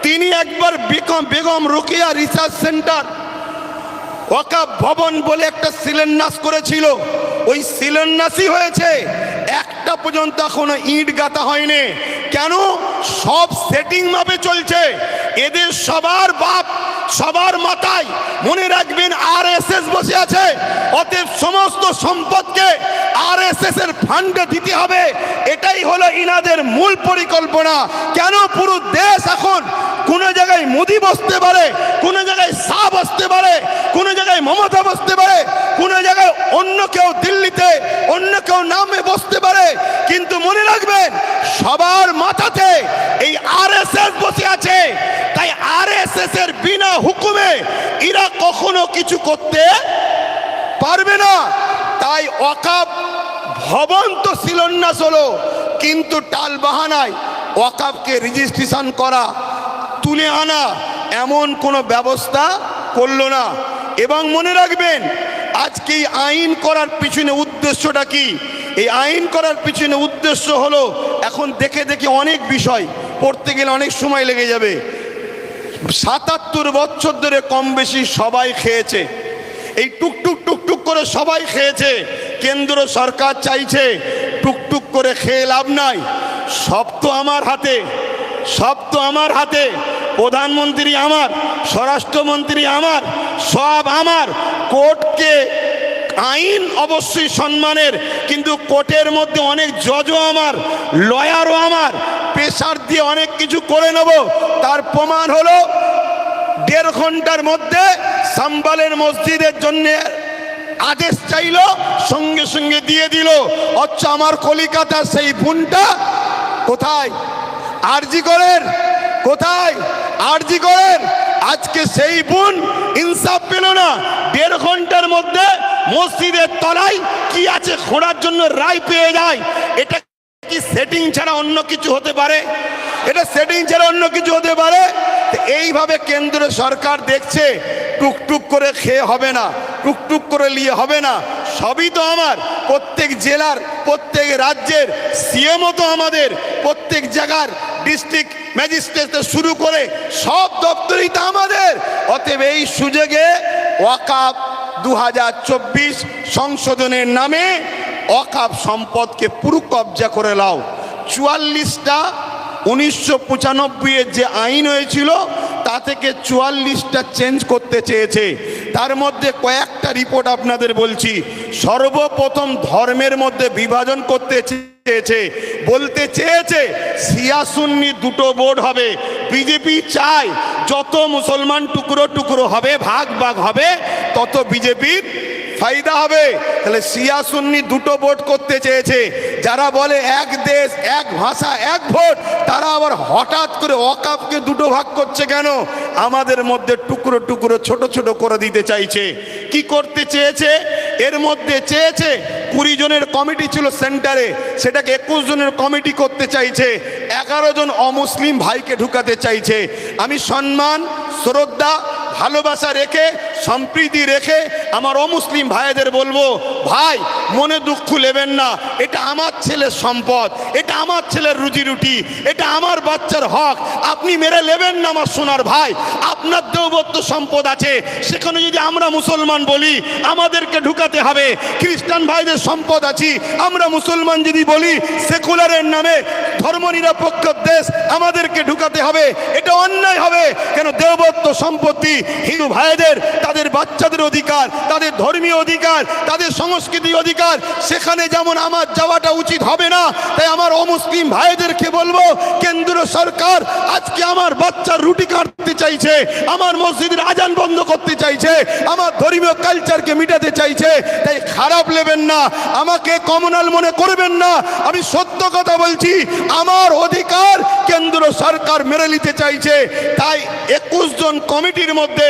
তিনি একবার Begum Rokeya research centre ওয়াকাফ ভবন বলে একটা শিলান্যাস করেছিল। ওই শিলান্যাসই হয়েছে, একটা পর্যন্ত এখনো ইট গাঁথা হয়নি। কেন? সব সেটিং মাপে চলছে। এদের সবার বাপ, সবার মাথায় মনে রাখবেন আরএসএস বসে আছে। অতএব সমস্ত সম্পদকে আরএসএস এর ফান্ডে দিতে হবে, এটাই হলো ইনাদের মূল পরিকল্পনা। কেন? পুরো দেশ এখন কোন জায়গায় মোদি বসতে পারে, কোন জায়গায় শাহ বসতে পারে, কোন জায়গায় মমতা বসতে পারে, কোন জায়গায় অন্য কেউ দিল্লিতে অন্য কেউ নামে বসতে পারে, কিন্তু মনে রাখবেন সবার মাথাতে এই আরএসএস বসে আছে। তাই আরএসএস এর বিনা হুকুমে এরা কখনো কিছু করতে পারবে না। তাই ওয়াকাফ ভবন তো শিলান্যাস হলো, কিন্তু টাল বাহানায় ওয়াকাফকে রেজিস্ট্রেশন করা, তুলে আনা এমন কোনো ব্যবস্থা করলো না। এবং মনে রাখবেন আজকে এই আইন করার পিছনে উদ্দেশ্যটা কি? এই আইন করার পিছনে উদ্দেশ্য হলো, এখন দেখে দেখে অনেক বিষয় পড়তে গেলে অনেক সময় লেগে যাবে। ৭৭ বছর ধরে কম বেশি সবাই খেয়েছে, এই টুকটুক টুকটুক করে সবাই খেয়েছে। কেন্দ্র সরকার চাইছে টুকটুক করে খেয়ে লাভ নাই, সব তো আমার হাতে, সব তো আমার হাতে। প্রধানমন্ত্রী আমার, স্বরাষ্ট্রমন্ত্রী আমার, সব আমার। কোর্টকে আইন অবশ্যই সম্মানের, কিন্তু কোর্টের মধ্যে অনেক জজও আমার, লয়ারও আমার। প্রেসার দিয়ে অনেক কিছু করে নেব। তার প্রমাণ হলো ১.৫ ঘন্টার মধ্যে সাম্বালের মসজিদের জন্য আদেশ চাইল, সঙ্গে সঙ্গে দিয়ে দিল। অথচ আমার কলিকাতার সেই বোনটা কোথায়? আরজি করেন কোথায়? আরজি করেন। আজকে সেই বোন ইনসাফ পেল না। ১.৫ ঘন্টার মধ্যে মসজিদের তলায় কি আছে খোঁড়ার জন্য রায় পেয়ে যায়। এটা কি সেটিং ছাড়া অন্য কিছু হতে পারে? এটা সেটিং ছাড়া অন্য কিছু হতে পারে? এইভাবে কেন্দ্র সরকার দেখছে টুকটুক করে খেয়ে হবে না, টুকটুক করে নিয়ে হবে না। সবই তো আমার, প্রত্যেক জেলার প্রত্যেক রাজ্যের সিএমও তো আমাদের, প্রত্যেক জায়গার ডিস্ট্রিক্ট ম্যাজিস্ট্রেট শুরু করে সব দপ্তরই তো আমাদের। অতএব এই সুযোগে ওয়াকাফ ২০২৪ সংশোধনের নামে ওয়াকাফ সম্পদকে পুরো কবজা করে নাও। ৪৪টা ১৯৯৫-এর যে আইন হয়েছিল তা থেকে ৪৪টা চেঞ্জ করতে চেয়েছে। তার মধ্যে কয়েকটা রিপোর্ট আপনাদের বলছি। সর্বপ্রথম ধর্মের মধ্যে বিভাজন করতে চেয়েছে, বলতে চেয়েছে শিয়া সুন্নি দুটো বোর্ড হবে। বিজেপি চায় যত মুসলমান টুকরো টুকরো হবে, ভাগ ভাগ হবে, তত বিজেপির ফায়দা হবে। তাহলে শিয়া সুন্নি দুটো ভোট করতে চেয়েছে। যারা বলে এক দেশ এক ভাষা এক ভোট, তারা আবার হঠাৎ করে ওয়াকাফকে দুটো ভাগ করছে কেন? আমাদের মধ্যে টুকরো টুকরো ছোট ছোট করে দিতে চাইছে। কি করতে চেয়েছে? এর মধ্যে চেয়েছে ২০ জনের কমিটি ছিল সেন্টারে, সেটাকে ২১ জনের কমিটি করতে চাইছে। ১১ জন অমুসলিম ভাইকে ঢুকাতে চাইছে। আমি সম্মান, শ্রদ্ধা, ভালোবাসা রেখে, সম্প্রীতি রেখে আমার অমুসলিম ভাইদের বলবো, ভাই মনে দুঃখ নেবেন না। এটা আমার ছেলের সম্পদ, এটা আমার ছেলের রুজি রুটি, এটা আমার বাচ্চার হক। আপনি মেরে নেবেন না আমার সোনার ভাই। আপনার দেবত্ব সম্পদ আছে, সেখানে যদি আমরা মুসলমান বলি আমাদেরকে ঢুকাতে হবে। খ্রিস্টান ভাইদের সম্পদ আছে, আমরা মুসলমান যদি বলি সেকুলারের নামে ধর্মনিরপেক্ষ দেশ আমাদেরকে ঢুকাতে হবে। এটা অন্যায় হবে। কেন? দেবত্ব সম্পত্তি হিন্দু ভাইদের, তাদের বাচ্চাদের অধিকার, তাদের ধর্মীয় অধিকার, তাদের সংস্কৃতি অধিকার, সেখানে যেমন আমার যাওয়াটা উচিত হবে না। তাই আমার অমুসলিম ভাইদেরকে বলবো, কেন্দ্র সরকার আজকে আমার বাচ্চার রুটি কাটতে চাইছে, আমার মসজিদের আজান বন্ধ করতে চাইছে, আমার ধর্মীয় কালচারকে মিটাতে চাইছে। তাই খারাপ নেবেন না, আমাকে কমনাল মনে করবেন না। আমি সত্য কথা বলছি, আমার অধিকার কেন্দ্র সরকার মেরে নিতে চাইছে। তাই ২১ জন কমিটির মধ্যে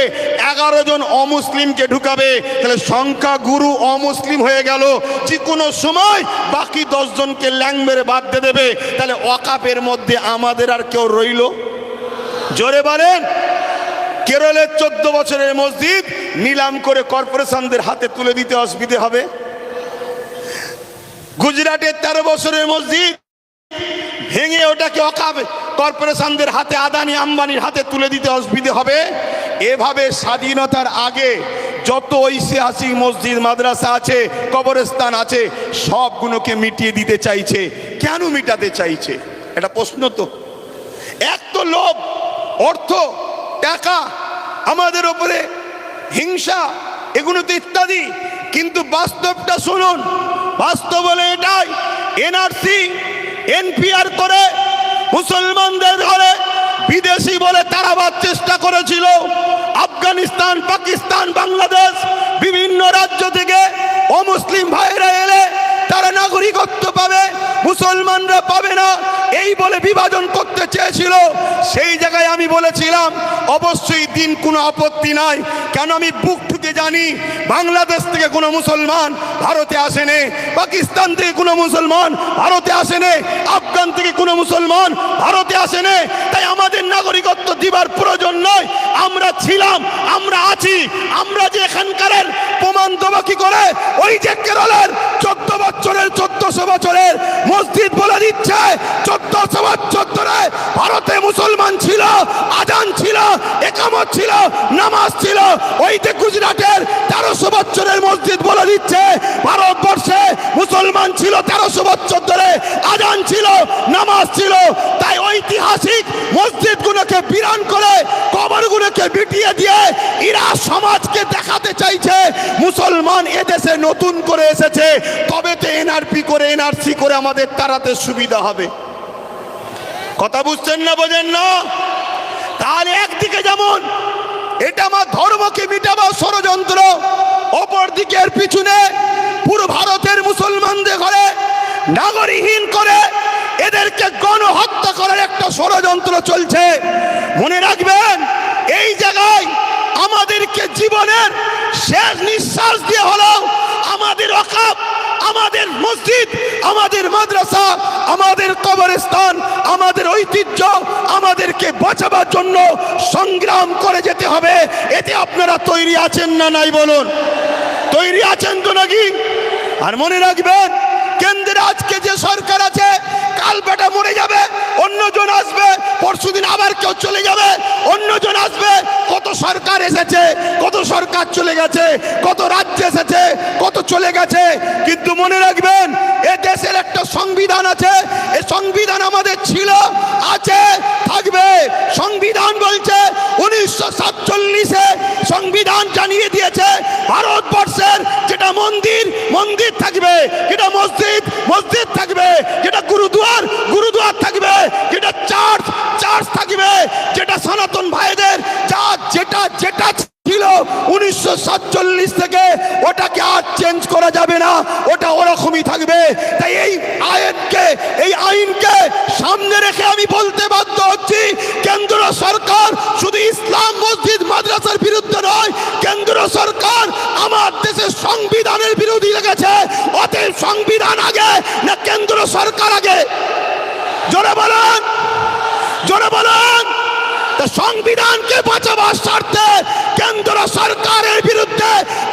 ১১ জন অমুসলিমকে ঢুকাবে। তাহলে সংখ্যা গুরু অমুসলিম হয়ে গেল। যে কোনো সময় বাকি ১০ জনকে ল্যাং মেরে বাদ দিয়ে দেবে। তাহলে ওয়াকাফের মধ্যে আমাদের আর কেউ রইল? জোরে বলেন। কেরলের ১৪ বছরের মসজিদ নিলাম করে কর্পোরেশনদের হাতে তুলে দিতে অসুবিধে হবে? গুজরাটের ১৩ বছরের মসজিদ ভেঙে ভেঙে ওটাকে ওয়াকফ কর্পোরেশনদের হাতে, আদানি আম্বানির হাতে তুলে দিতে অসুবিধে হবে। এভাবে স্বাধীনতার আগে যত ঐতিহাসিক মসজিদ মাদ্রাসা আছে, কবরস্থান আছে, সবগুলোকে মিটিয়ে দিতে চাইছে। কেন মিটাতে চাইছে? এটা প্রশ্ন তো। এক তো লোভ, অর্থ, টাকা, আমাদের ওপরে হিংসা, এগুলো তো ইত্যাদি। কিন্তু বাস্তবটা শুনুন, বাস্তব বলে এটাই, এনআরসি এনপিআর করে মুসলমানদের ঘরে বিদেশি বলে তাড়াবার চেষ্টা করেছিল। আফগানিস্তান, পাকিস্তান, বাংলাদেশ বিভিন্ন রাজ্য থেকে অমুসলিম ভাইরা এলে তারা নাগরিকত্ব পাবে, মুসলমানরা পাবে না, এই বলে বিভাজন করতে চেয়েছিল। সেই জায়গায় আমি বলেছিলাম অবশ্যই দিন কোনো আপত্তি নাই, কেন আমি বুক ঠুকে জানি বাংলাদেশ থেকে কোনো মুসলমান ভারতে আসেনি, পাকিস্তান থেকে কোনো মুসলমান ভারতে আসেনি, আফগান থেকে কোনো মুসলমান ভারতে আসেনি। তাই আমাদের নাগরিকত্ব দিবার প্রয়োজন নয়। আমরা ছিলাম, আমরা আছি, আমরা যে এখানকার প্রমাণ দেবো কি করে? ওই যে কেরলের 14 বছরের 1400 বছরের মসজিদ বলে দিচ্ছে 1400 বছর ধরে ভারতে মুসলমান ছিল, আজান ছিল, একামত ছিল, নামাজ ছিল। ওই যে গুজরাটের 1300 বছরের মসজিদ বলে দিচ্ছে ভারতবর্ষে মুসলমান ছিল 1300 বছর ধরে, আজান ছিল, নামাজ ছিল। তাই ঐতিহাসিক মসজিদগুলোকে বিরান করে, কবরগুলোকে মিটিয়ে দিয়ে এরা সমাজকে দেখাতে চাইছে মুসলমান এদেশে নতুন করে এসেছে, তবে তো এনআরপি করে, এনআরসি করে আমাদের তাড়াতে সুবিধা হবে। কথা বুঝছেন না, বোঝেন না? তাহলে একদিকে যেমন এটা আমার ধর্মকে মিটাবার ষড়যন্ত্র, অপর দিকের পিছনে পুরো ভারতের মুসলমানদের ঘরে নাগরিকহীন করে এদেরকে গণহত্যা করার একটা ষড়যন্ত্র চলছে। মনে রাখবেন, এই জায়গায় আমাদেরকে জীবনের শেষ নিঃশ্বাস দিয়ে হলো আমাদের ওয়াকফ, আমাদের মসজিদ, আমাদের মাদ্রাসা, আমাদের কবরস্থান, আমাদের ঐতিহ্য আমাদেরকে বাঁচাবার জন্য সংগ্রাম করে যেতে হবে। এতে আপনারা তৈরি আছেন না নাই বলুন? তৈরি আছেন তো নাকি? আর মনে রাখবেন, কেন্দ্রে আজকে যে সরকার আছে, কাল বেটা মরে যাবে, অন্যজন আসবে, পরশুদিন আবার কেউ চলে যাবে, অন্যজন আসবে। কত সরকার এসেছে, কত সরকার চলে গেছে, কত রাজ্য এসেছে, কত চলে গেছে। কিন্তু মনে রাখবেন, এ দেশের একটা সংবিধান আছে, এই সংবিধান আমাদের ছিল, আছে, থাকবে। সংবিধান বলছে 1947-এ সংবিধান জানিয়ে দিয়েছে ভারতবর্ষের যেটা মন্দির, মন্দির থাকবে, যেটা মসজিদ, মসজিদ থাকবে, যেটা গুরুদুয়ার, গুরুদুয়ার থাকবে, যেটা চার্চ, চার্চ থাকবে, যেটা সনাতন ভাইদের যা যেটা যেটা ছিল 1947 থেকে ওটাকে আর চেঞ্জ করা যাবে না, ওটা ওরকমই থাকবে। তাই এই আইনকে সামনে রেখে আমি বলতে বাধ্য হচ্ছি, কেন্দ্র সরকার শুধু ইসলাম মসজিদ মাদ্রাসার বিরুদ্ধে নয়, কেন্দ্র সরকার আমার দেশের সংবিধানের বিরোধী লেগেছে। অতএব সংবিধান আগে না কেন্দ্র সরকার আগে? জোরে বলেন, জোরে বলেন। সংবিধানকে বাঁচাবার স্বার্থে কেন্দ্র সরকারের বিরুদ্ধে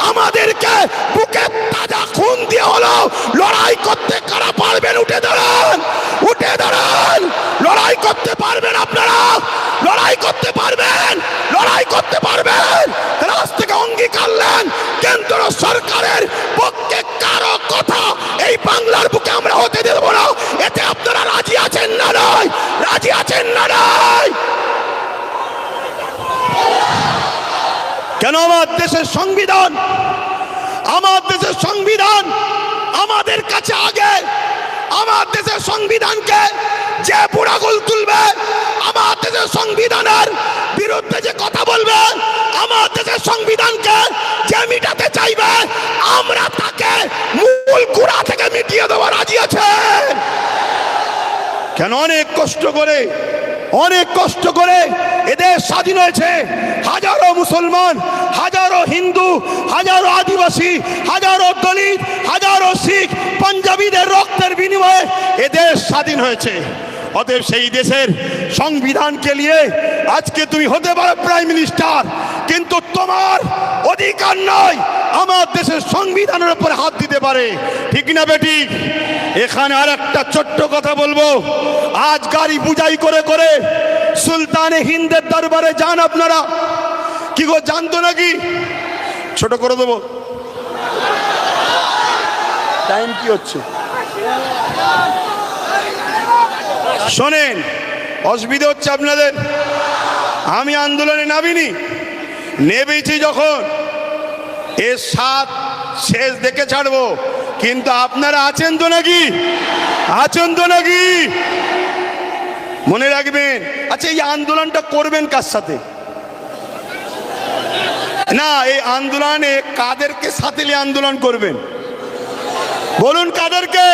আমাদেরকে বুকে তাজা খুন দিয়ে হলো লড়াই করতে কারা পারবেন? উঠে দাঁড়ান, উঠে দাঁড়ান। লড়াই করতে পারবেন আপনারা, লড়াই করতে পারবেন, লড়াই করতে পারবেন। রাজ থেকে অঙ্গীকার নেন, কেন্দ্র সরকারের পক্ষে কারো কথা এই বাংলার বুকে আমরা হতে দেব না। এতে আপনারা রাজি আছেন না নয়? রাজি আছেন না নয়? কেন? আমার দেশের সংবিধান, আমার দেশের সংবিধান আমাদের কাছে আগে। আমার দেশের সংবিধানকে যে বুড়াগুল তুলবে, আমার দেশের সংবিধানের বিরুদ্ধে যে কথা বলবে, আমার দেশের সংবিধানকে যে মিটাতে চাইবে, আমরা তাকে মূল গোড়া থেকে মিটিয়ে দেওয়া রাজি আছে। কেন? অনেক কষ্ট করে, অনেক কষ্ট করে এদের স্বাধীন হয়েছে। হাজারো মুসলমান, হাজারো হিন্দু, হাজারো আদিবাসী, হাজারো দলিত, হাজারো শিখ, পাঞ্জাবিদের রক্তের বিনিময়ে এদের স্বাধীন হয়েছে। অতএব সেই দেশের संविधान के लिए आज के तुम होते पारो प्राइम मिनिस्टार किन्तु तुम्हार अधिकार नয় আমার দেশের সংবিধানের উপর হাত দিতে পারে ঠিক না বেটি এখানে আরেকটা ছোট্ট কথা বলবো আজ গাড়ি বুঝাই করে করে সুলতানে হিন্দের দরবারে যান আপনারা কি গো জানতো নাকি ছোট করে দেব টাইম কি হচ্ছে শোনেন অসুবিধা হচ্ছে আপনাদের আমি আন্দোলনে নামিনি নেমেছি যখন এর সাত শেষ দেখে ছাড়বো কিন্তু আপনারা আছেন তো নাকি মনে রাখবেন আচ্ছা এই আন্দোলনটা করবেন কার সাথে না এই আন্দোলনে কাদেরকে সাথে নিয়ে আন্দোলন করবেন বলুন কাদেরকে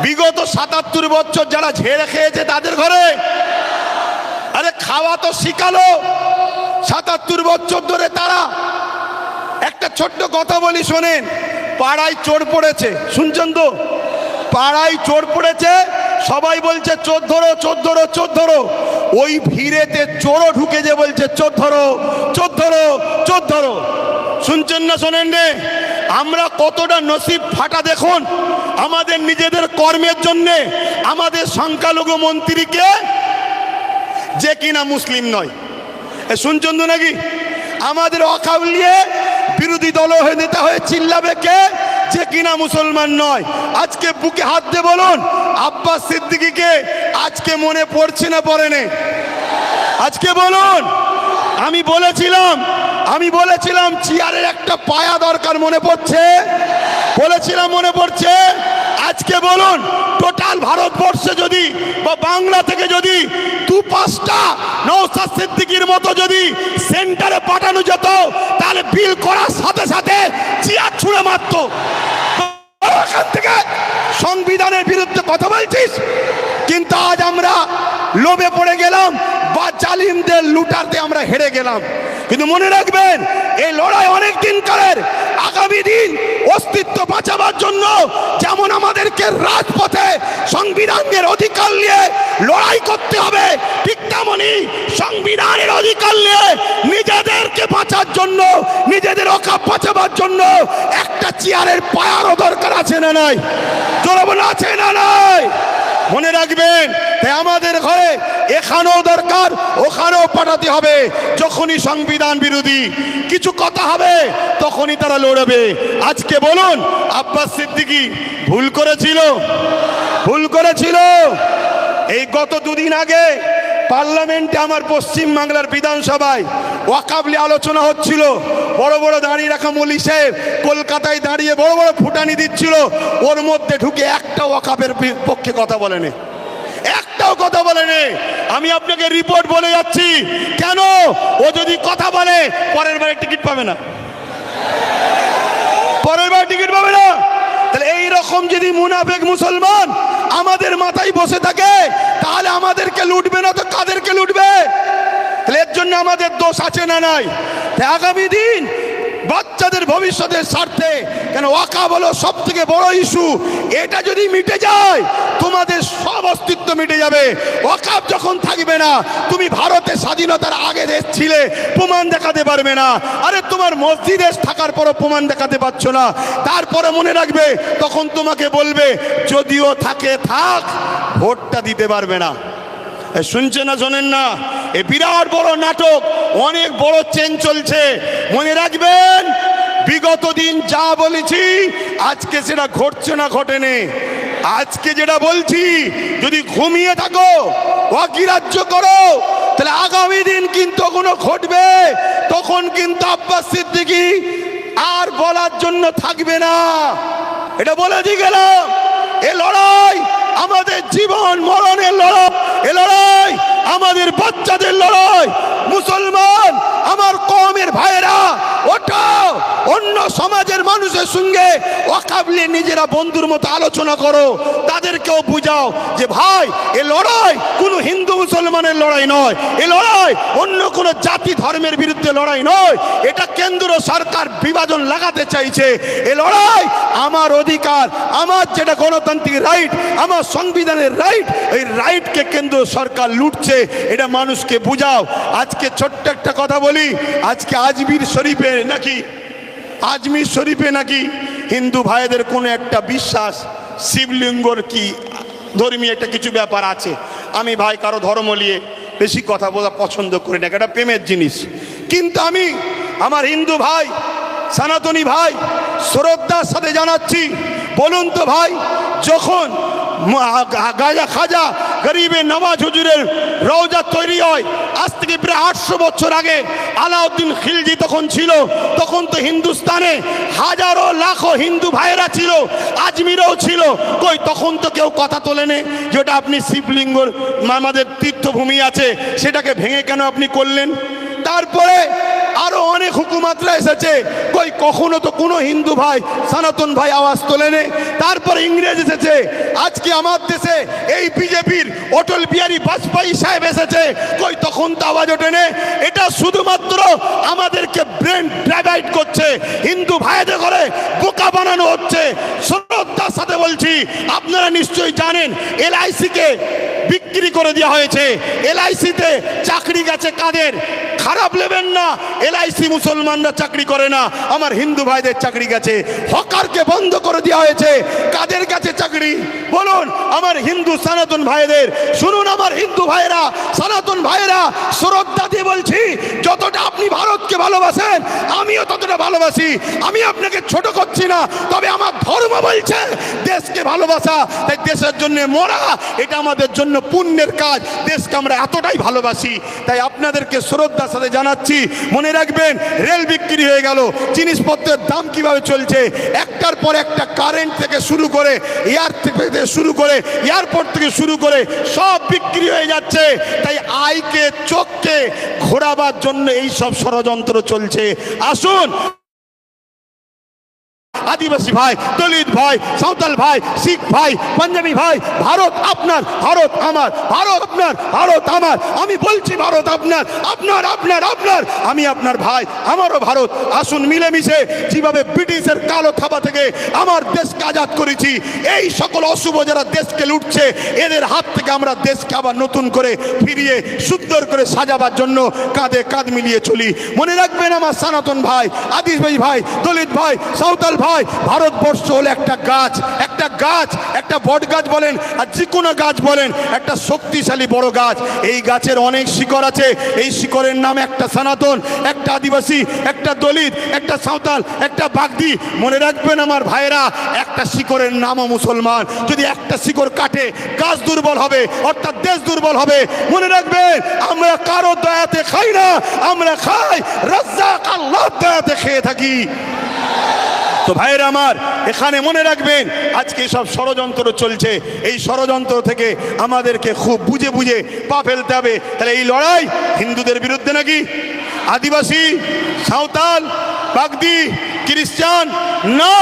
বিগত ৭৭ বছর যারা ঝেড়ে খেয়েছে তাদের ঘরে আরে খাওয়া তো শিখালো ৭৭ বছর ধরে তারা একটা ছোট্ট কথা বলি শোনেন পাড়ায় চোর পড়েছে শুনছেন তো পাড়ায় চোর পড়েছে সবাই বলছে চোর ধরো চোর ধরো চোর ধরো ওই ভিড়েতে চোরও ঢুকে যে বলছে চোর ধরো চোর ধরো চোর ধরো শুনছেন না শোনেন রে আমরা কতটা নসিব ফাটা দেখুন আমাদের নিজেদের কর্মের জন্য আমাদের সংখ্যালঘু মন্ত্রীকে যে কিনা মুসলিম নয় শুনছেন তো নাকি আমাদের ওয়াকফ নিয়ে বিরোধী দল হয়ে নেতা হয়ে চিল্লাবে কে যে কিনা মুসলমান নয় আজকে বুকে হাত দিয়ে বলুন আব্বাস সিদ্দিকীকে আজকে মনে পড়ছে না পড়ে না আজকে বলুন আমি বলেছিলাম চেয়ারের একটা পায়া দরকার মনে পড়ছে বলেছিলাম মনে পড়ছে আজকে বলুন টোটাল ভারতবর্ষে যদি বা বাংলা থেকে যদি ২-৫টা নওশাদ সিদ্দিকীর মতো যদি সেন্টারে পাঠানো যেত তাহলে বিল করার সাথে সাথে চেয়ার ছুঁড়ে মারত এখান থেকে সংবিধানের বিরুদ্ধে কথা বলছিস কিন্তু আজ আমরা লোভে পড়ে গেলাম বা জালিমদের লুটাতে আমরা হেরে গেলাম কিন্তু মনে রাখবেন এই লড়াই অনেক দিন কালের আগামী দিন অস্তিত্ব বাঁচাবার জন্য যেমন আমাদেরকে রাজপথে সংবিধানের অধিকার নিয়ে লড়াই করতে হবে ঠিক তেমনি সংবিধানের অধিকার নিয়ে নিজেদেরকে বাঁচার জন্য নিজেদের ওয়াকফ বাঁচাবার জন্য একটা চেয়ারের পায়ারও দরকার আছে না নাই জোরে বলে আছে না নাই মনে রাখবেন তাই আমাদের ঘরে এখানেও দরকার ওখানেও পাঠাতে হবে যখনই সংবিধান বিরোধী কিছু কথা হবে তখনই তারা লড়বে আজকে বলুন আব্বাস সিদ্দিকী ভুল করেছিল এই গত দুদিন আগে পার্লামেন্টে আমার পশ্চিম বাংলার বিধানসভায় ওয়াকফ নিয়ে আলোচনা হচ্ছিল বড় বড় দাঁড়িয়ে রাখা মৌলভী সাহেব কলকাতায় দাঁড়িয়ে বড় বড় ফুটানি দিচ্ছিল ওর মধ্যে ঢুকে একটা ওয়াকফের পক্ষে কথা বলেনি একটাও কথা বলেনি আমি আপনাকে রিপোর্ট বলে যাচ্ছি কেন ও যদি কথা বলে পরের বারে টিকিট পাবে না তাহলে এইরকম যদি মুনাফিক মুসলমান আমাদের মাথায় বসে থাকে তাহলে আমাদেরকে লুটবে না তো কাদেরকে লুটবে তাহলে এর জন্য আমাদের দোষ আছে না নাই আগামী দিন বাচ্চাদের ভবিষ্যতের স্বার্থে কেন ওয়াকফ হলো সব থেকে বড় ইস্যু এটা যদি মিটে যায় তোমাদের সব অস্তিত্ব মিটে যাবে ওয়াকফ যখন থাকবে না তুমি ভারতের স্বাধীনতার আগে দেশ ছিলে প্রমাণ দেখাতে পারবে না আরে তোমার মসজিদে থাকার পরও প্রমাণ দেখাতে পারছো না তারপরে মনে রাখবে তখন তোমাকে বলবে যদিও থাকে থাক ভোটটা দিতে পারবে না শুনছে না শোনেন না এ বিরাট বড় নাটক অনেক বড় চেন চলছে মনে রাখবেন বিগত দিন যা বলেছি আজকে সেটা ঘটছে না ঘটেনি আজকে যেটা বলছি যদি ঘুমিয়ে থাকো অগ্রাহ্য করো তাহলে আগামী দিন কিন্তু কোনো ঘটবে তখন কিন্তু আব্বাস সিদ্দিকী আর বলার জন্য থাকবে না এটা বলে দিয়ে গেলাম এ লড়াই আমাদের জীবন মরণের লড়াই এ লড়াই আমাদের বাচ্চাদের লড়াই মুসলমান আমার আমার কওমের ভাইরা ওঠো, অন্য সমাজের মানুষের সঙ্গে ওয়াকাবলে নিজেরা বন্ধুর মতো আলোচনা করো, তাদেরকেও বুঝাও যে ভাই এ লড়াই কোনো হিন্দু মুসলমানের লড়াই নয়, এ লড়াই অন্য কোনো জাতি ধর্মের বিরুদ্ধে লড়াই নয়, এটা কেন্দ্র সরকার বিভাজন লাগাতে চাইছে। এ লড়াই আমার অধিকার, আমার যেটা গণতান্ত্রিক রাইট, আমার সংবিধানের রাইট, এই রাইটকে কেন্দ্র সরকার লুটছে, এটা মানুষকে বুঝাও। আজকে ছোট্ট একটা কথা বলি, আজকে আজমির শরীফে নাকি হিন্দু ভাইদের কোনো একটা বিশ্বাস শিবলিঙ্গর কি ধর্মীয় একটা কিছু ব্যাপার আছে। আমি ভাই কারো ধর্ম নিয়ে বেশি কথা বলা পছন্দ করি না, এটা প্রেমের জিনিস। কিন্তু আমি আমার হিন্দু ভাই সনাতনী ভাই শ্রদ্ধার সাথে জানাচ্ছি, বলুন তো ভাই, যখন খাজা গরিবে নওয়াজ হুজুরের রওজা তৈরি হয় আজ থেকে প্রায় 800 বছর আগে, আলাউদ্দিন খিলজি তখন ছিল, তখন তো হিন্দুস্তানে হাজারো লাখো হিন্দু ভাইয়েরা ছিল, আজমিরেও ছিল, কই তখন তো কেউ কথা তোলেনি যেটা আপনি শিবলিঙ্গর আমাদের তীর্থভূমি আছে সেটাকে ভেঙে কেন আপনি করলেন? তারপরে আরো অনেক হুকুমাতরা এসেছে, কই কখনো তো কোনো হিন্দু ভাই সনাতন ভাই আওয়াজ তোলেনি। তারপরে ইংরেজ এসেছে, আজকে আমার দেশে এই বিজেপির অটল বিহারী বাজপেয়ী সাহেব এসেছে, কই তখন তো আওয়াজ ওঠেনি। এটা শুধুমাত্র আমাদেরকে ব্রেন ডাইভার্ট করছে, হিন্দু ভাইদের করে বোকা বানানো হচ্ছে। শ্রদ্ধার সাথে বলছি, আপনারা নিশ্চয়ই জানেন LIC-কে বিক্রি করে দেওয়া হয়েছে। LIC-তে চাকরি গেছে কাদের? খারাপ নেবেন না, LIC মুসলমানরা চাকরি করে না, আমার হিন্দু ভাইদের চাকরি গেছে। হকারকে বন্ধ করে দেওয়া হয়েছে, কাদের কাছে চাকরি বলুন? আমার হিন্দু সনাতন ভাইদের। শুনুন আমার হিন্দু ভাইরা, সনাতন ভাইরা, শ্রদ্ধা দিয়ে বলছি, যতটা আপনি ভারতকে ভালোবাসেন আমিও ততটা ভালোবাসি। আমি আপনাকে ছোট করছি না, তবে আমার ধর্ম বলছে দেশকে ভালোবাসা, তাই দেশের জন্য মরা এটা আমাদের জন্য পুণ্যের কাজ। দেশকে আমরা এতটাই ভালোবাসি, তাই আপনাদেরকে শ্রদ্ধার সাথে জানাচ্ছি, মনে রাখবেন রেল বিক্রি হয়ে গেল, জিনিসপত্রের দাম কিভাবে চলছে, একটার পর একটা, কারেন্ট থেকে শুরু করে এয়ারপোর্ট থেকে শুরু করে সব বিক্রি হয়ে যাচ্ছে। তাই আইকে চোখকে ঘোরাবার জন্য এই সব ষড়যন্ত্র চলছে। আসুন আদিবাসী ভাই, দলিত ভাই, সাঁওতাল ভাই, শিখ ভাই, পাঞ্জাবি ভাই, ভারত আপনার, ভারত আমার, ভারত আপনার, ভারত আমার। আমি বলছি ভারত আপনার, আপনার আপনার আপনার, আমি আপনার ভাই, আমারও ভারত। আসুন মিলেমিশে যেভাবে ব্রিটিশের কালো থাবা থেকে আমার দেশকে আজাদ করেছি, এই সকল অশুভ যারা দেশকে লুটছে এদের হাত থেকে আমরা দেশকে আবার নতুন করে ফিরিয়ে সুন্দর করে সাজাবার জন্য কাঁধে কাঁধ মিলিয়ে চলি। মনে রাখবেন আমার সনাতন ভাই, আদিবাসী ভাই, দলিত ভাই, সাঁওতাল ভাই, ভারতবর্ষ হলো একটা গাছ, একটা বট গাছ বলেন আর যে কোনো গাছ বলেন, একটা শক্তিশালী বড় গাছ। এই গাছের অনেক শিকড় আছে, এই শিকড়ের নাম একটা সনাতন, একটা আদিবাসী, একটা দলিত, একটা সাঁওতাল, একটা বাগদি। মনে রাখবেন আমার ভাইরা, একটা শিকড়ের নামও মুসলমান। যদি একটা শিকড় কাটে গাছ দুর্বল হবে, অর্থাৎ দেশ দুর্বল হবে। মনে রাখবেন আমরা কারো দয়াতে খাই না, আমরা খাই রাজ্জাক আল্লাহর দয়াতে খেয়ে থাকি। তো ভাইরা আমার, এখানে মনে রাখবেন আজকে সব ষড়যন্ত্র চলছে, এই ষড়যন্ত্র থেকে আমাদেরকে খুব বুঝে বুঝে পা ফেলতে হবে। তাহলে এই লড়াই হিন্দুদের বিরুদ্ধে নাকি আদিবাসী, সাঁওতাল, বাগদি, খ্রিস্টান না,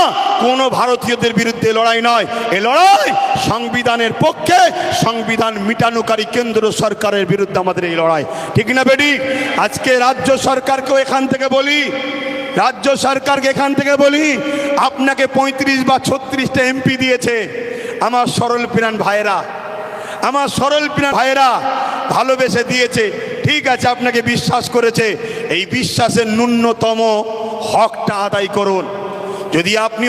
কোনো ভারতীয়দের বিরুদ্ধে লড়াই নয়। এই লড়াই সংবিধানের পক্ষে, সংবিধান মিটানোকারী কেন্দ্র সরকারের বিরুদ্ধে আমাদের এই লড়াই, ঠিক না বেটি? আজকে রাজ্য সরকারকেও এখান থেকে বলি, আপনাকে 35 বা 36টা MP দিয়েছে আমার সরল প্রাণ ভাইয়েরা, ভালোবেসে দিয়েছে, ঠিক আছে, আপনাকে বিশ্বাস করেছে। এই বিশ্বাসের ন্যূনতম হকটা আদায় করুন। যদি আপনি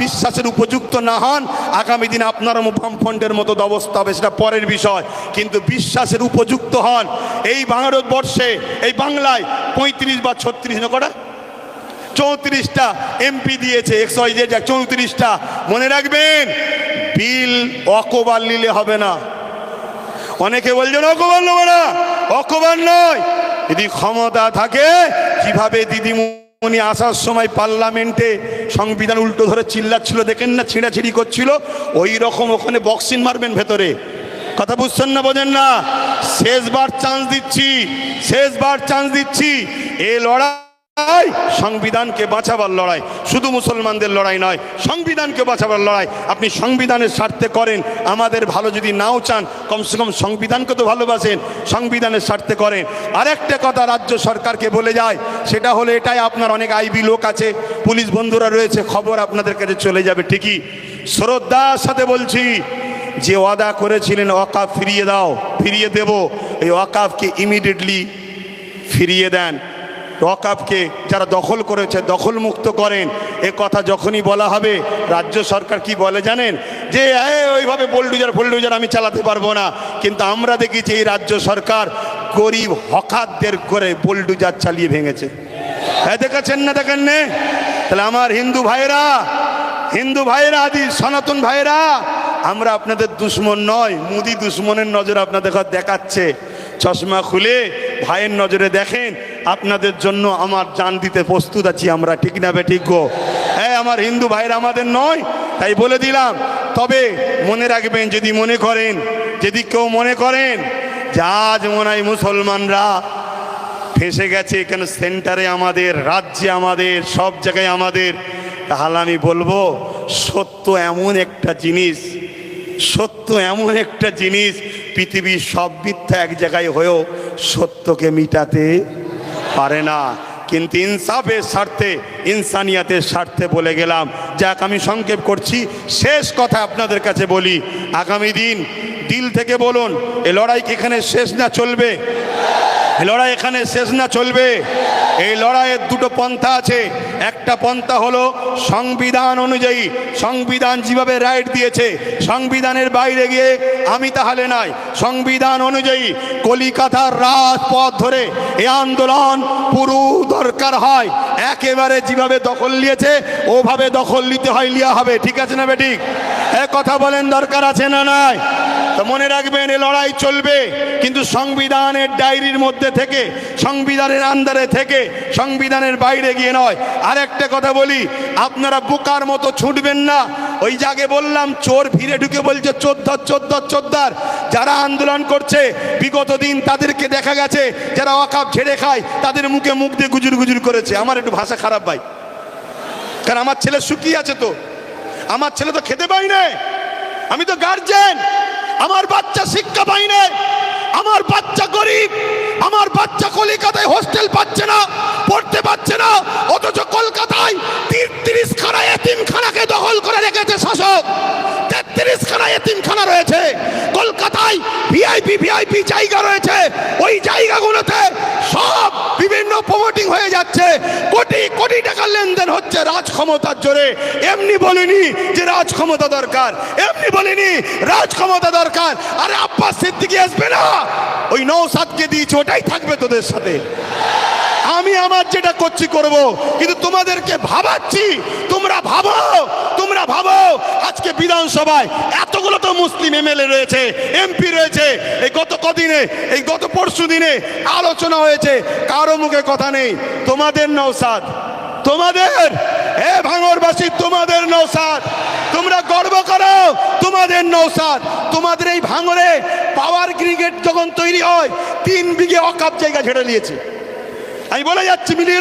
বিশ্বাসের উপযুক্ত না হন, আগামী দিন আপনার বামফ্রন্টের মতো অবস্থা হবে, সেটা পরের বিষয়। কিন্তু বিশ্বাসের উপযুক্ত হন। এই ভারতবর্ষে, এই বাংলায় 35 বা 36 না কটা 34টা MP দিয়েছে, 34টা। মনে রাখবেন, বিল অকবার নিলে হবে না। অনেকে বলছেন অকবার নেব না, অকবার নয়। যদি ক্ষমতা থাকে, কিভাবে দিদিমণি আসার সময় পার্লামেন্টে সংবিধান উল্টো ধরে চিল্লাচ্ছিল, দেখেন না, ছিঁড়াছিঁড়ি করছিল, ওই রকম ওখানে বক্সিং মারবেন ভেতরে। কথা বুঝছেন না, বোঝেন না? শেষবার চান্স দিচ্ছি, শেষবার চান্স দিচ্ছি। এই লড়াই সংবিধানকে বাঁচাবার লড়াই, শুধু মুসলমানদের লড়াই নয়, সংবিধানকে বাঁচাবার লড়াই। আপনি সংবিধানের স্বার্থে করেন, আমাদের ভালো যদি নাও চান কমসে কম সংবিধানকে তো ভালোবাসেন, সংবিধানের স্বার্থে করেন। আরেকটা কথা রাজ্য সরকারকে বলে যায়, সেটা হলো এটাই, আপনার অনেক আইবি লোক আছে, পুলিশ বন্ধুরা রয়েছে, খবর আপনাদের কাছে চলে যাবে ঠিকই। শ্রদ্ধার সাথে বলছি, যে ওয়াদা করেছিলেন ওয়াকাফ ফিরিয়ে দাও, ফিরিয়ে দেব, এই ওয়াকাফকে ইমিডিয়েটলি ফিরিয়ে দেন। ওয়াকাফকে যারা দখল করেছে দখল মুক্ত করেন। এ কথা যখনই বলা হবে, রাজ্য সরকার কি বলে জানেন? যে ওইভাবে বুলডোজার আমি চালাতে পারবো না। কিন্তু আমরা দেখেছি এই রাজ্য সরকার গরিব হকারদের করে বুলডোজার চালিয়ে ভেঙেছে। হ্যাঁ, দেখেছেন না? দেখেন না? তাহলে আমার হিন্দু ভাইয়েরা আদি সনাতন ভাইয়েরা, আমরা আপনাদের দুশ্মন নয়, মোদি দুশ্মনের নজর আপনাদের দেখাচ্ছে। চশমা খুলে ভাইয়ের নজরে দেখেন, আপনাদের জন্য আমার জান দিতে প্রস্তুত আছি আমরা, ঠিক না বেঠিক গো? হ্যাঁ, আমার হিন্দু ভাইয়েরা আমাদের নয়, তাই বলে দিলাম। তবে মনে রাখবেন, যদি কেউ মনে করেন যে আজ মনে হয় মুসলমানরা ফেঁসে গেছে, কেন সেন্টারে আমাদের, রাজ্যে আমাদের, সব জায়গায় আমাদের, তাহলে আমি বলবো সত্য এমন একটা জিনিস, পৃথিবীর সব মিথ্যা এক জায়গায় হয়েও সত্যকে মিটাতে পারে না। কিন্তু ইনসাফের স্বার্থে, ইনসানিয়াতের স্বার্থে বলে গেলাম। যাক, আমি সংক্ষেপ করছি, শেষ কথা আপনাদের কাছে বলি, আগামী দিল থেকে বলুন, এই লড়াই কি এখানে শেষ না চলবে? লড়াই এখানে শেষ না চলবে। এই লড়াইয়ের দুটো পন্থা আছে। একটা পন্থা হলো সংবিধান অনুযায়ী, সংবিধান যেভাবে রাইট দিয়েছে, সংবিধানের বাইরে গিয়ে আমি তাহলে নাই, সংবিধান অনুযায়ী কলিকাতার রাজপথ ধরে এই আন্দোলন পুরো দরকার হয়, একেবারে যেভাবে দখল নিয়েছে ওভাবে দখল নিতে হয়, লিয়া হবে। ঠিক আছে না বেঠিক? কথা বলেন, দরকার আছে না নাই? তো মনে রাখবেন, এই লড়াই চলবে, কিন্তু সংবিধানের ডায়েরির মধ্যে থেকে, সংবিধানের আন্ডারে থেকে, সংবিধানের বাইরে গিয়ে নয়। আর একটা কথা বলি, আপনারা বোকার মতো ছুটবেন না। ওই জায়গায় বললাম, চোর ভিড়ে ঢুকে বলছে চোদ্দার। যারা আন্দোলন করছে বিগত দিন তাদেরকে দেখা গেছে, যারা ওয়াকাফ ঝেড়ে খায় তাদের মুখে মুখ দিয়ে গুজুর করেছে। আমার একটু ভাষা খারাপ ভাই, কারণ আমার ছেলে শুকিয়ে আছে, তো আমার ছেলে তো খেতে পাই না, আমি তো গার্জেন, আমার বাচ্চা শিক্ষা পাই না, আমার বাচ্চা গরিব, আমার বাচ্চা কলকাতায় হোস্টেল পাচ্ছে না, পড়তে পাচ্ছে না, অথচ কলকাতায় 33 খানা এতিমখানাকে দখল করে রেখেছে শাসক। 33 খানা এতিমখানা রয়েছে কলকাতায়, ভিআইপি জায়গা রয়েছে, ওই জায়গাগুলোতে সব বিভিন্ন প্রমোটিং হয়ে যাচ্ছে, কোটি টাকার লেনদেন হচ্ছে রাজ ক্ষমতার জোরে। এমনি বলিনি যে রাজ ক্ষমতা দরকার, এমনি বলিনি রাজ ক্ষমতা দরকার। আরে আব্বাস সিদ্দিকী আসবে না, ওই নওশাদকে দিয়েছে, ওটাই থাকবে তোদের সাথে। আমি আমার যেটা করছি করব, কিন্তু তোমাদেরকে ভাবাচ্ছি, তোমরা ভাবো আজকে বিধানসভায় এতগুলো তো মুসলিম এমএলএ রয়েছে, এমপি রয়েছে। এই গত পরশু দিনে আলোচনা হয়েছে, কারো মুখে কথা নেই। তোমাদের নওশাদ, তোমাদের ভাঙড়বাসী, তোমাদের নওশাদ, তোমরা গর্ব করো, তোমাদের নওশাদ। তোমাদের এই ভাঙড়ে পাওয়ার গ্রিগেড যখন তৈরি হয়, 3 বিঘে ওয়াকাফ জায়গা ছেড়ে নিয়েছে। আমি বলে যাচ্ছি, মিলিয়ে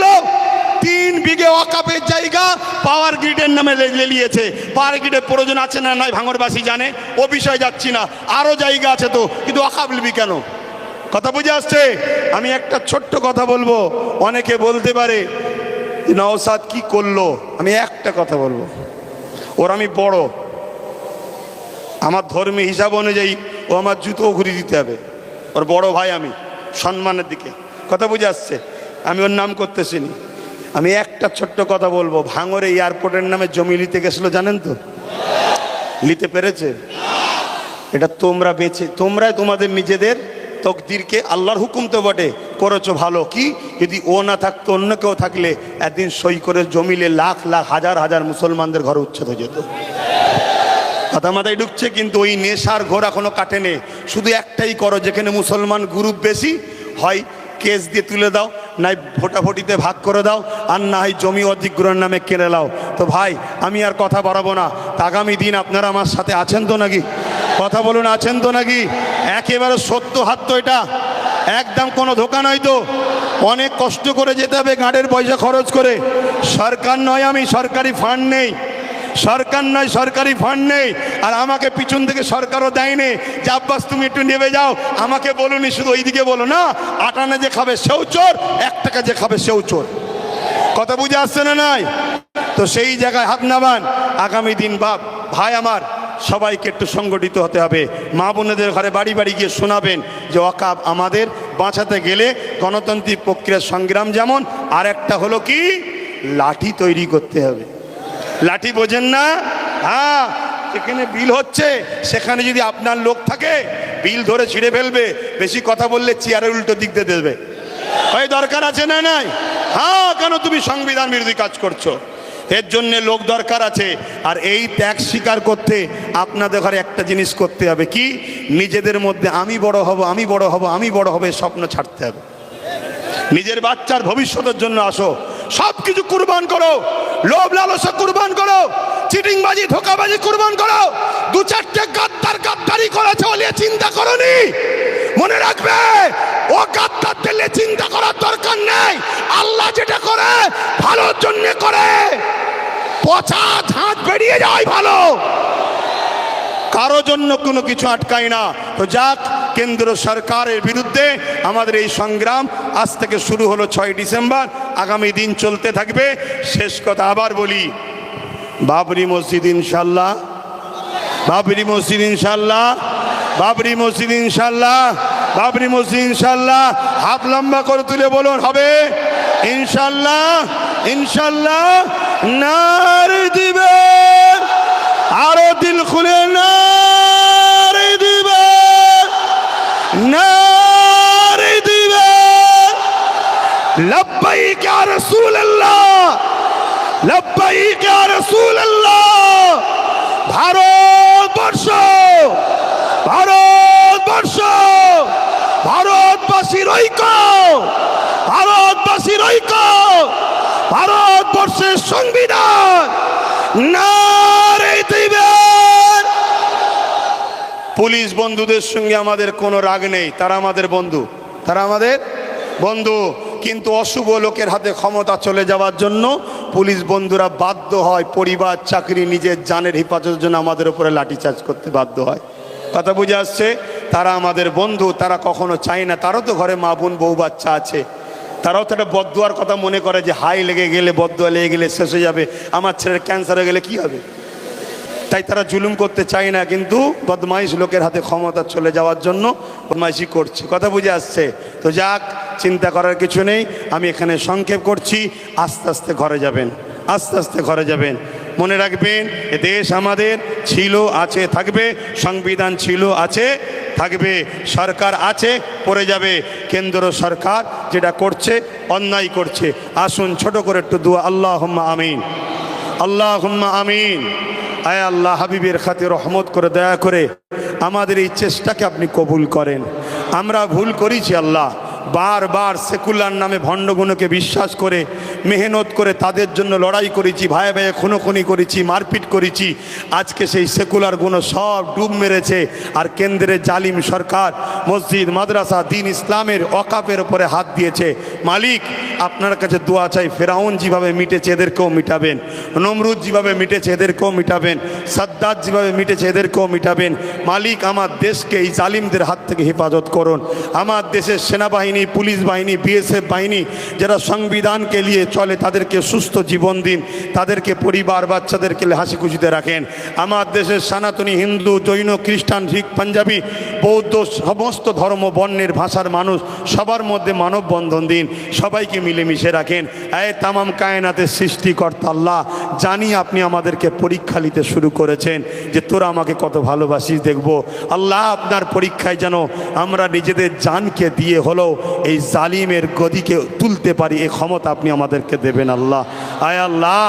3 বিঘে ওয়াকাফের জায়গা পাওয়ার গ্রিডের নামে নিয়েছে। পাওয়ার গ্রিডের প্রয়োজন আছে না নাই ভাঙড়বাসী জানে, ও বিষয়ে যাচ্ছি না। আরো জায়গা আছে তো, কিন্তু ওয়াকাফ নিবি কেন? কথা বুঝে আসছে? আমি একটা ছোট্ট কথা বলবো, অনেকে বলতে পারে নওশাদ কি করলো। আমি একটা কথা বলবো, ওর আমি বড়, আমার ধর্মীয় হিসাব অনুযায়ী ও আমার জুতো ঘুরিয়ে দিতে হবে, ওর বড় ভাই আমি, সম্মানের দিকে। কথা বুঝে আসছে? আমি ওর নাম করতেছি না। আমি একটা ছোট্ট কথা বলবো, ভাঙড়ে এয়ারপোর্টের নামে জমি নিতে গেছিল, জানেন তো? নিতে পেরেছে? এটা তোমরাই তোমাদের নিজেদের তকদিরকে, আল্লাহর হুকুম তো বটে, করেছো ভালো। কি যদি ও না থাকতো, অন্য কেউ থাকলে একদিন সই করে জমিলে লাখ হাজার মুসলমানদের ঘরে উচ্ছেদ হয়ে যেত। কথা মাথায় ঢুকছে? কিন্তু ওই নেশার ঘোর এখনো কাটেনি। শুধু একটাই করো, যেখানে মুসলমান গ্রুপ বেশি হয় কেস দিয়ে তুলে দাও, নাই ভোটাভুটিতে ভাগ করে দাও, আর না হয় জমি অধিগ্রহণের নামে কেড়ে দাও। তো ভাই, আমি আর কথা বাড়াবো না। আগামী দিন আপনারা আমার সাথে আছেন তো নাকি? কথা বলুন, আছেন তো নাকি? একেবারে সত্য হাত তো, এটা একদম কোনো ধোকা নয় তো। অনেক কষ্ট করে যেতে হবে, গাঁটের পয়সা খরচ করে। সরকার নয়, আমি সরকারি ফান্ড নেই, সরকার নয় সরকারি ফান্ড নেই। আর আমাকে পিছন থেকে সরকারও দেয়নি যে আব্বাস তুমি একটু নেমে যাও। আমাকে বলুনি, শুধু ওইদিকে বলো না, আটানা যে খাবে সেও চোর, 1 টাকা যে খাবে সেও চোর। কথা বুঝে আসছে না? নাই তো সেই জায়গায় হাত নামান। আগামী দিন ভাই আমার সবাইকে একটু সংগঠিত হতে হবে। মা বোনেদের ঘরে বাড়ি বাড়ি গিয়ে শোনাবেন যে ওয়াকফ আমাদের বাঁচাতে গেলে গণতান্ত্রিক প্রক্রিয়ার সংগ্রাম যেমন, আর একটা হলো কি, লাঠি তৈরি করতে হবে। লাঠি বোঝেন না? হ্যাঁ, যেখানে বিল হচ্ছে সেখানে যদি আপনার লোক থাকে, বিল ধরে ছিঁড়ে ফেলবে। বেশি কথা বললে চেয়ারের উল্টো দিক দিয়ে দেবে। ওই দরকার আছে না? নাই? হ্যাঁ, কেন তুমি সংবিধান বিরোধী কাজ করছো? এর জন্য লোক দরকার আছে। আর এই ত্যাগ স্বীকার করতে আপনাদের ঘরে একটা জিনিস করতে হবে, কি, নিজেদের মধ্যে আমি বড় হব, আমি বড় হব, আমি বড় হবে স্বপ্ন ছাড়তে হবে। নিজের বাচ্চার ভবিষ্যতের জন্য আসো, সব কিছু কুরবান করো, লোভ লালসা কুরবান করো, চিটিংবাজি ধোকাবাজি কুরবান করো। 2-4টে গাদ্দারি করেছে বলে চিন্তা করনি। মনে রাখবে, ও গাদ্দারদের নিয়ে চিন্তা করার দরকার নেই। আল্লাহ যেটা করে ভালোর জন্য করে, পচা ঝাঁট বেরিয়ে যায় ভালো, কারো জন্য কোনো কিছু আটকায় না। তো যাক, কেন্দ্র সরকারের বিরুদ্ধে আমাদের এই সংগ্রাম আজ থেকে শুরু হলো 6 ডিসেম্বর, আগামী দিন চলতে থাকবে। শেষ কথা আবার বলি, বাবরি মসজিদ ইনশাল্লাহ, বাবরি মসজিদ ইনশাল্লাহ, বাবরি মসজিদ ইনশাল্লাহ, বাবরি মসজিদ ইনশাল্লাহ। হাত লম্বা করে তুলে বলুন, হবে ইনশাল্লাহ, ইনশাল্লাহ। নারে দিবে, আরো দিল খুলে নারে দিবে, নারে দিবে। লব্বাইক ইয়া রাসূলুল্লাহ, লব্বাইক ইয়া রাসূলুল্লাহ। ভারতবর্ষ, ভারতবর্ষ, ভারতবাসীর ঐক্য, ভারতবাসীর ঐক্য, ভারতবর্ষের সংবিধান নারে দিবেন। পুলিশ বন্ধুদের সঙ্গে আমাদের কোনো রাগ নেই, তারা আমাদের বন্ধু, তারা আমাদের বন্ধু। কিন্তু অশুভ লোকের হাতে ক্ষমতা চলে যাওয়ার জন্য পুলিশ বন্ধুরা বাধ্য হয় পরিবার, চাকরি, নিজের জানের হেফাজতের জন্য আমাদের উপরে লাঠিচার্জ করতে বাধ্য হয়। কথা বুঝে আসছে? তারা আমাদের বন্ধু, তারা কখনো চায় না, তারও তো ঘরে মা বোন বউ বাচ্চা আছে, তারাও তো একটা বদদুয়ার কথা মনে করে যে হাই লেগে গেলে, বদদুয়া লেগে গেলে শেষ হয়ে যাবে, আমার ছেলের ক্যান্সার হয়ে গেলে কি হবে। তাই তারা জুলুম করতে চায় না, কিন্তু বদমাইশ লোকের হাতে ক্ষমতা চলে যাওয়ার জন্য বদমাইশি করছে। কথা বুঝে আসছে? তো যাক, চিন্তা করার কিছু নেই। আমি এখানে সংক্ষেপ করছি, আস্তে আস্তে ঘরে যাবেন, আস্তে আস্তে ঘরে যাবেন। মনে রাখবেন, এ দেশ আমাদের ছিল, আছে, থাকবে। সংবিধান ছিল, আছে, থাকবে। সরকার আছে, পড়ে যাবে। কেন্দ্র সরকার যেটা করছে, অন্যায় করছে। আসুন ছোট করে একটু দোয়া, আল্লাহুম্মা আমিন, আল্লাহুম্মা আমিন। আয় আল্লাহ, হাবিবের খাতে রহমত করে, দয়া করে আমাদের এই চেষ্টাকে আপনি কবুল করেন। আমরা ভুল করেছি আল্লাহ, বারবার সেকুলার নামে ভণ্ডগুণকে বিশ্বাস করে, মেহনত করে তাদের জন্য লড়াই করেছি, ভাই ভাইয়ে খুনোখুনি করেছি, মারপিট করেছি। আজকে সেই সেকুলার গুণ সব ডুব মেরেছে। আর কেন্দ্রের জালিম সরকার মসজিদ, মাদ্রাসা, দিন ইসলামের ওয়াকফের উপরে হাত দিয়েছে। মালিক, আপনার কাছে দোয়া চাই, ফেরাউন যেভাবে মিটেছে এদেরকেও মিটাবেন, নমরুদ যেভাবে মিটেছে এদেরকেও মিটাবেন, সাদ্দাত যেভাবে মিটেছে এদেরকেও মিটাবেন। মালিক, আমার দেশকে এই জালিমদের হাত থেকে হেফাজত করুন। আমার দেশের সেনাবাহিনী, পুলিশ বাহিনী, বিএসএফ বাহিনী যারা সংবিধানকে নিয়ে চলে, তাদেরকে সুস্থ জীবন দিন, তাদেরকে পরিবার, বাচ্চাদেরকে হাসি খুশিতে রাখেন। আমার দেশের সনাতনী, হিন্দু, জৈন, খ্রিস্টান, শিখ, পাঞ্জাবি, বৌদ্ধ, সমস্ত ধর্ম, বর্ণের, ভাষার মানুষ সবার মধ্যে মানববন্ধন দিন, সবাইকে মিলেমিশে রাখেন। এই তামাম কায়নাতের সৃষ্টিকর্তা আল্লাহ, জানি আপনি আমাদেরকে পরীক্ষা নিতে শুরু করেছেন যে তোরা আমাকে কত ভালোবাসিস দেখব। আল্লাহ, আপনার পরীক্ষায় যেন আমরা নিজেদের জানকে দিয়ে হলেও এই জালিমের গদিকে তুলতে পারি, এই ক্ষমতা আপনি আমাদেরকে দেবেন আল্লাহ। আয় আল্লাহ,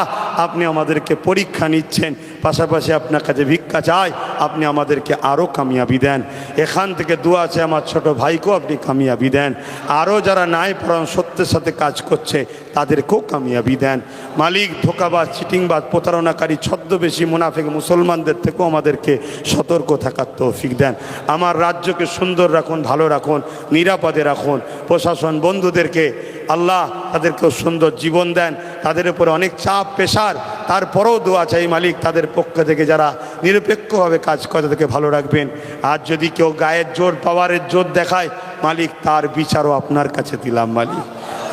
আপনি আমাদেরকে পরীক্ষা নিচ্ছেন, পাশাপাশি আপনার কাছে ভিক্ষা চাই, আপনি আমাদেরকে আরও কামিয়াবি দেন। এখান থেকে দোয়া আছে আমার ছোট ভাইকেও আপনি কামিয়াবি দেন, আরও যারা নাই পরাণ সত্যের সাথে কাজ করছে তাদেরকেও কামিয়াবি দেন। মালিক, ধোকাবাজ, চিটিংবাজ, প্রতারণাকারী, ছদ্মবেশী, মুনাফিক মুসলমানদের থেকেও আমাদেরকে সতর্ক থাকার তৌফিক দেন। আমার রাজ্যকে সুন্দর রাখুন, ভালো রাখুন, নিরাপদে রাখুন। প্রশাসন বন্ধুদেরকে আল্লাহ তাদেরকেও সুন্দর জীবন দেন। তাদের উপরে অনেক চাপ পেশার, তারপরেও দোয়া চাই মালিক তাদের পক্ষ থেকে যারা নিরপেক্ষভাবে কাজ করে তাদেরকে ভালো রাখবেন। আর যদি কেউ গায়ের জোর, পাওয়ারের জোর দেখায় মালিক, তার বিচারও আপনার কাছে দিলাম মালিক,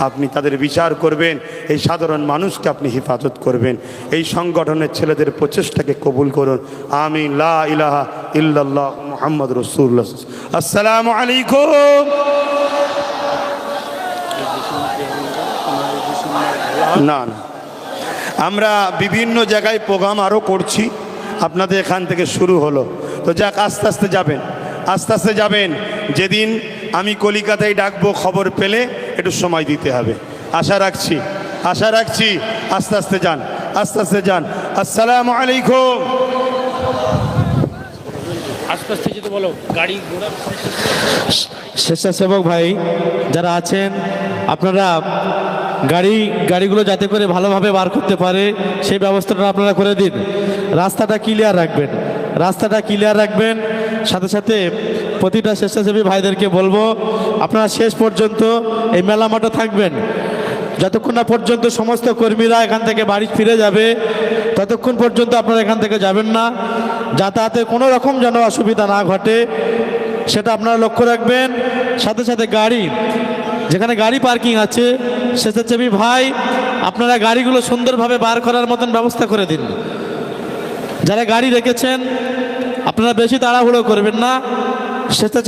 আপনি তাদের বিচার করবেন। এই সাধারণ মানুষকে আপনি হেফাজত করবেন। এই সংগঠনের ছেলেদের প্রচেষ্টাকে কবুল করুন। আমিন। লা ইলাহা ইল্লাল্লাহ মুহাম্মদ রাসূলুল্লাহ। আসসালামু আলাইকুম। না না, আমরা বিভিন্ন জায়গায় প্রোগ্রাম আরও করছি, আপনাদের এখান থেকে শুরু হলো তো যাক, আস্তে আস্তে যাবেন, আস্তে আস্তে যাবেন। যেদিন আমি কলিকাতায় ডাকবো খবর পেলে একটু সময় দিতে হবে, আশা রাখছি, আশা রাখছি। আস্তে আস্তে যান, আস্তে আস্তে যান। আসসালামু আলাইকুম। আস্তে আস্তে যেতে বলো, গাড়ি ঘোড়া। স্বেচ্ছাসেবক ভাই যারা আছেন, আপনারা গাড়িগুলো যাতে করে ভালোভাবে বার করতে পারে সেই ব্যবস্থাটা আপনারা করে দিন। রাস্তাটা ক্লিয়ার রাখবেন, রাস্তাটা ক্লিয়ার রাখবেন। সাথে সাথে প্রতিটা স্বেচ্ছাসেবী ভাইদেরকে বলবো, আপনারা শেষ পর্যন্ত এই মেলা মাঠে থাকবেন। যতক্ষণ না পর্যন্ত সমস্ত কর্মীরা এখান থেকে বাড়ি ফিরে যাবে ততক্ষণ পর্যন্ত আপনারা এখান থেকে যাবেন না। যাতায়াতে কোনো রকম যেন অসুবিধা না ঘটে সেটা আপনারা লক্ষ্য রাখবেন। সাথে সাথে গাড়ি, যেখানে গাড়ি পার্কিং আছে, স্বেচ্ছাসেবী ভাই আপনারা গাড়িগুলো সুন্দরভাবে বার করার মতন ব্যবস্থা করে দিন। যারা গাড়ি রেখেছেন আপনারা বেশি তাড়াহুড়ো করবেন না। স্বেচ্ছাসেবী